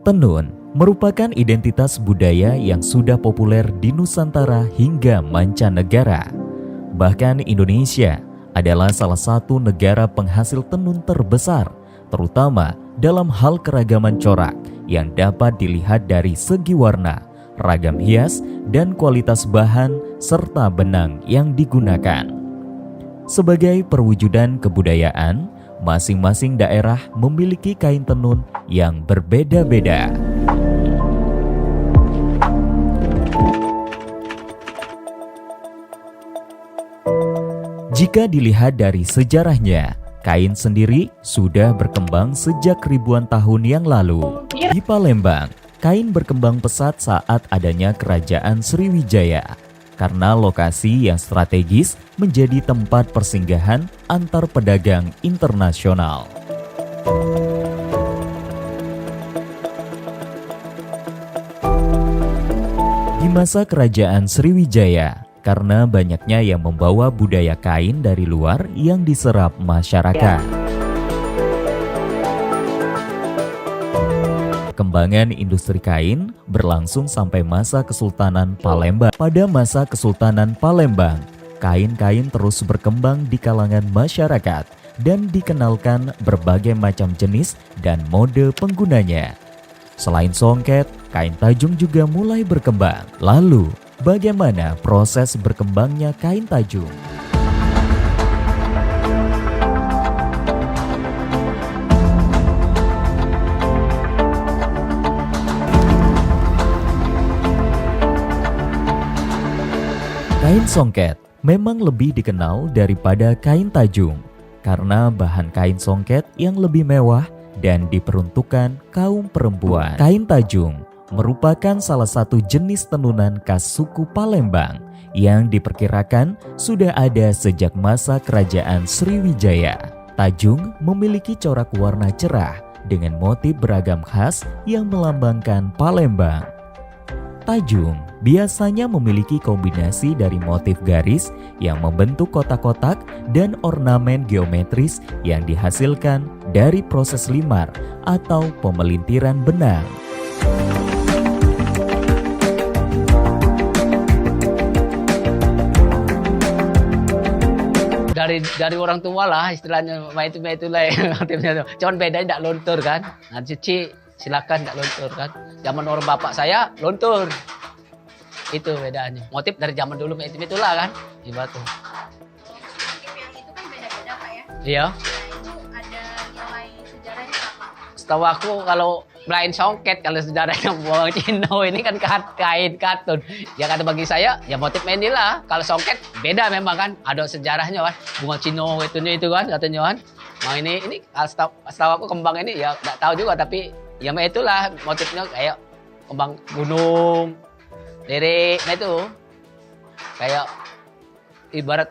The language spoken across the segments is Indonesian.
Tenun merupakan identitas budaya yang sudah populer di Nusantara hingga mancanegara. Bahkan Indonesia adalah salah satu negara penghasil tenun terbesar, terutama dalam hal keragaman corak yang dapat dilihat dari segi warna, ragam hias, dan kualitas bahan serta benang yang digunakan. Sebagai perwujudan kebudayaan, masing-masing daerah memiliki kain tenun yang berbeda-beda. Jika dilihat dari sejarahnya, kain sendiri sudah berkembang sejak ribuan tahun yang lalu. Di Palembang, kain berkembang pesat saat adanya Kerajaan Sriwijaya karena lokasi yang strategis menjadi tempat persinggahan antar pedagang internasional. Di masa Kerajaan Sriwijaya, karena banyaknya yang membawa budaya kain dari luar yang diserap masyarakat. Perkembangan industri kain berlangsung sampai masa Kesultanan Palembang. Pada masa Kesultanan Palembang, kain-kain terus berkembang di kalangan masyarakat dan dikenalkan berbagai macam jenis dan mode penggunanya. Selain songket, kain tajung juga mulai berkembang. Lalu, bagaimana proses berkembangnya kain tajung? Kain songket memang lebih dikenal daripada kain tajung karena bahan kain songket yang lebih mewah dan diperuntukkan kaum perempuan. Kain tajung merupakan salah satu jenis tenunan khas suku Palembang yang diperkirakan sudah ada sejak masa Kerajaan Sriwijaya. Tajung memiliki corak warna cerah dengan motif beragam khas yang melambangkan Palembang. Tajung biasanya memiliki kombinasi dari motif garis yang membentuk kotak-kotak dan ornamen geometris yang dihasilkan dari proses limar atau pemelintiran benang. Dari orang tua lah istilahnya itu lah motifnya. Cuman bedanya tidak luntur kan. Nah, cuci silakan tidak luntur kan. Zaman orang bapak saya luntur. Itu bedanya. Motif dari zaman dulu itulah kan. Ibarat tuh. Motif yang itu kan beda-beda Pak ya. Iya. Nah, itu ada nilai sejarahnya apa? Setahu aku kalau lain songket, kalau sejarahnya buang Cino ini kan kain katun. Ya kata bagi saya, ya motif inilah. Kalau songket beda memang kan. Ada sejarahnya kan. Bunga Cino itu kan katanya kan. Nah ini setahu aku kembang ini ya nggak tahu juga tapi ya itulah motifnya kayak kembang gunung. Lirik, nah itu kayak ibarat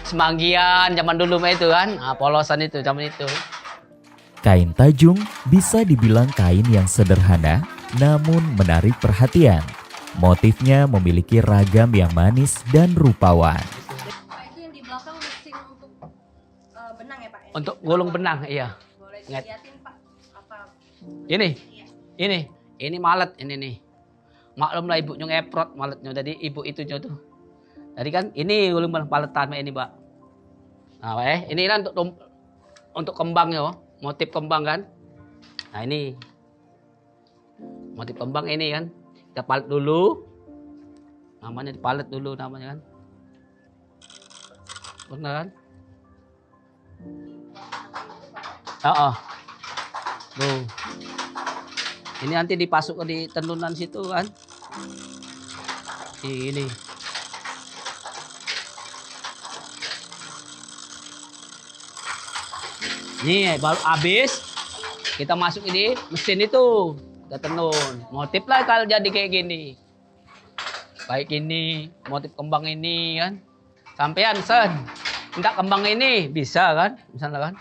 semanggian zaman dulu itu kan, nah, polosan itu zaman itu. Kain tajung bisa dibilang kain yang sederhana namun menarik perhatian. Motifnya memiliki ragam yang manis dan rupawan. Pak, itu yang di belakang mesin untuk benang ya Pak? Untuk gulung benang, iya. Boleh dilihatin Pak? Apa? Ini, Iya. ini malet ini nih. Maklumlah ibunya ngeprot maletnya, jadi ibu itunya tuh. Tadi kan ini gulung paletan ini Mbak. Nah, ini kan untuk kembangnya, motif kembang kan. Nah ini motif kembang ini kan. Kita palet dulu. Namanya dipalet dulu namanya kan. Benar kan? Tuh. Ini nanti dipasuk di tenunan situ kan. Ini. Nih baru habis kita masuk ini mesin itu kita tenun. Motif lah kalau jadi kayak gini. Baik ini motif kembang ini kan. Sampean sen. Minta kembang ini bisa kan? Misalnya kan.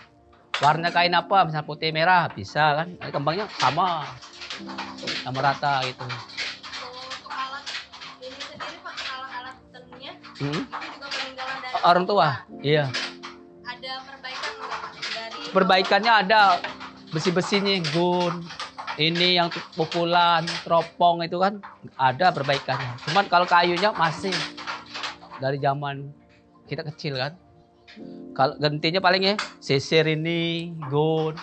Warna kain apa? Misalnya putih merah bisa kan? Kembangnya sama rata gitu. Untuk alat ini sendiri Pak, alat-alat tenunnya Hmm? itu juga peninggalan dari Orang tua, iya. Ada perbaikan nggak Pak? Dari Perbaikannya ada besi-besinya gun, Ini yang pukulan, teropong itu kan ada perbaikannya. Cuman kalau kayunya masih dari zaman kita kecil kan. Kalau gantinya paling ya sisir ini, gun,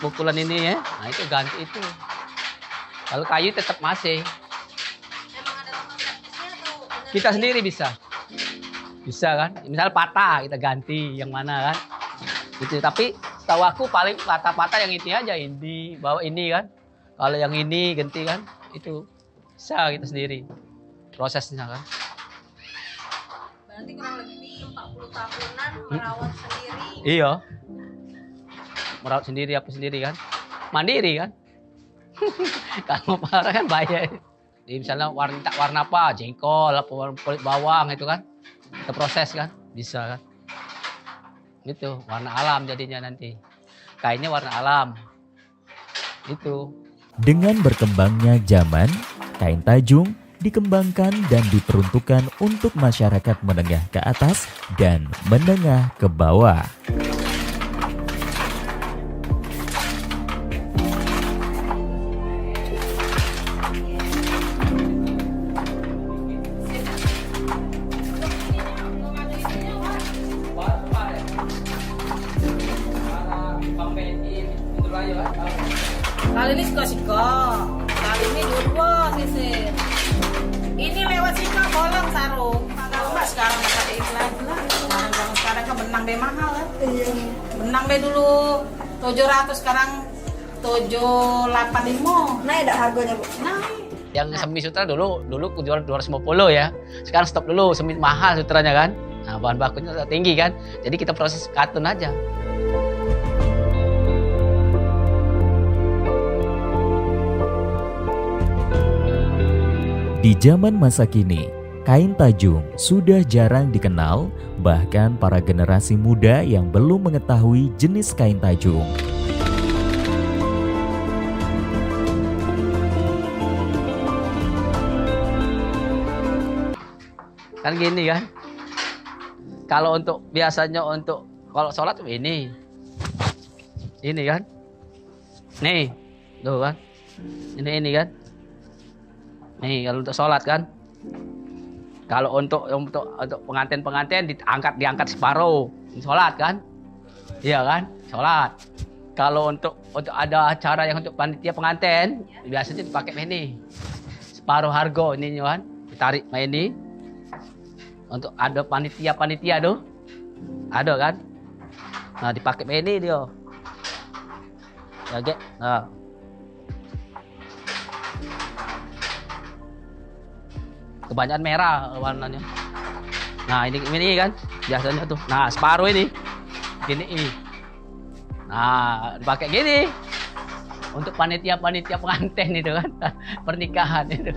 pukulan ini ya. Nah itu ganti itu. Kalau kayu tetap masih. Emang ada tempat servisnya atau bener Kita sendiri bisa. Bisa kan. Misal patah kita ganti yang mana kan. Gitu. Tapi setahu aku paling patah-patah yang ini aja, ini bawa ini kan. Kalau yang ini ganti kan itu bisa kita sendiri prosesnya kan. berarti kurang lebih 40 tahunan merawat sendiri. Iya. Merawat sendiri apa sendiri kan. Mandiri kan. Kalau parah kan bayar. Jadi misalnya warna apa, jengkol, apa kulit bawang itu kan. Kita proses kan, bisa kan. Itu warna alam jadinya nanti. Kainnya warna alam. Itu. Dengan berkembangnya zaman, kain tajung dikembangkan dan diperuntukkan untuk masyarakat menengah ke atas dan menengah ke bawah. Kali ini siko-siko, kali ini dua sisir. Ini lewat siko bolong sarung. Kalau nggak sekarang nggak pakai iklan lah. Sekarang kan benang deh mahal kan. Benang deh dulu 700, sekarang 785. Naik dah harganya, Bu? Naik. Yang semi sutra dulu ku jual 250 ya. Sekarang stop dulu, semi mahal sutranya kan. Nah, bahan bakunya tinggi kan. Jadi kita proses katun aja. Di zaman masa kini, kain tajung sudah jarang dikenal, bahkan para generasi muda yang belum mengetahui jenis kain tajung. Kan gini kan. Kalau untuk biasanya untuk kalau sholat ini kan. Nih, tuh kan. Ini kan. Nih kalau untuk sholat kan. Kalau untuk pengantin diangkat separuh, sholat kan. Iya kan, sholat. Kalau untuk ada acara yang untuk panitia pengantin, biasanya dipakai ini. Separuh harga ini kan, ditarik ini. Untuk ada panitia tuh. Ada kan? Nah, dipakai ini dia. Ya, Gek. Nah. Kebanyakan merah warnanya. Nah, ini kan biasanya tuh. Nah, separuh ini. Gini. Nah, dipakai gini. Untuk panitia pengantin itu kan. Pernikahan itu.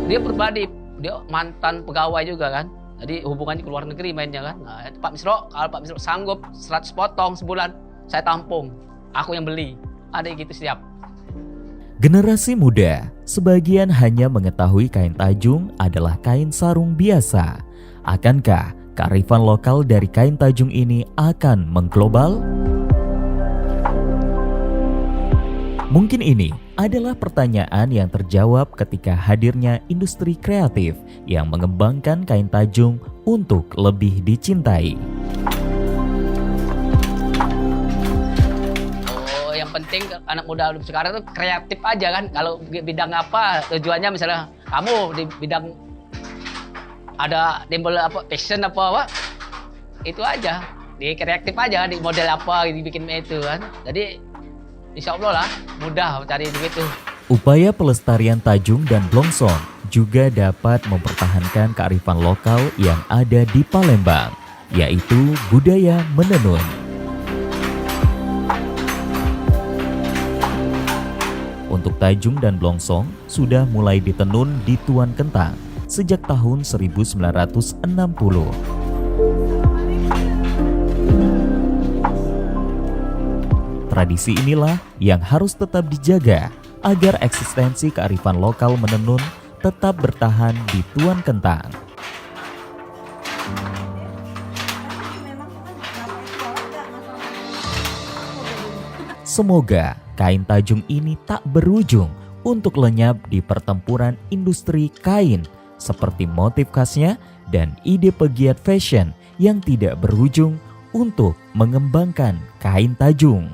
Dia pribadi, dia mantan pegawai juga kan. Jadi hubungannya ke luar negeri mainnya kan. Nah, Pak Misro, kalau Pak Misro sanggup 100 potong sebulan, saya tampung. Aku yang beli. Ada yang gitu siap. Generasi muda, sebagian hanya mengetahui kain tajung adalah kain sarung biasa. Akankah kearifan lokal dari kain tajung ini akan mengglobal? Mungkin ini adalah pertanyaan yang terjawab ketika hadirnya industri kreatif yang mengembangkan kain tajung untuk lebih dicintai. Oh, yang penting anak muda sekarang tuh kreatif aja kan. Kalau bidang apa tujuannya, misalnya kamu di bidang ada timbul apa passion apa itu aja, di kreatif aja, di model apa dibikin itu kan. Jadi insya Allah lah mudah cari begitu. Upaya pelestarian tajung dan blongsong juga dapat mempertahankan kearifan lokal yang ada di Palembang, yaitu budaya menenun. Untuk tajung dan blongsong sudah mulai ditenun di Tuan Kentang sejak tahun 1960. Tradisi inilah yang harus tetap dijaga agar eksistensi kearifan lokal menenun tetap bertahan di Tuan Kentang. Semoga kain tajung ini tak berujung untuk lenyap di pertempuran industri kain seperti motif khasnya dan ide pegiat fashion yang tidak berujung untuk mengembangkan kain tajung.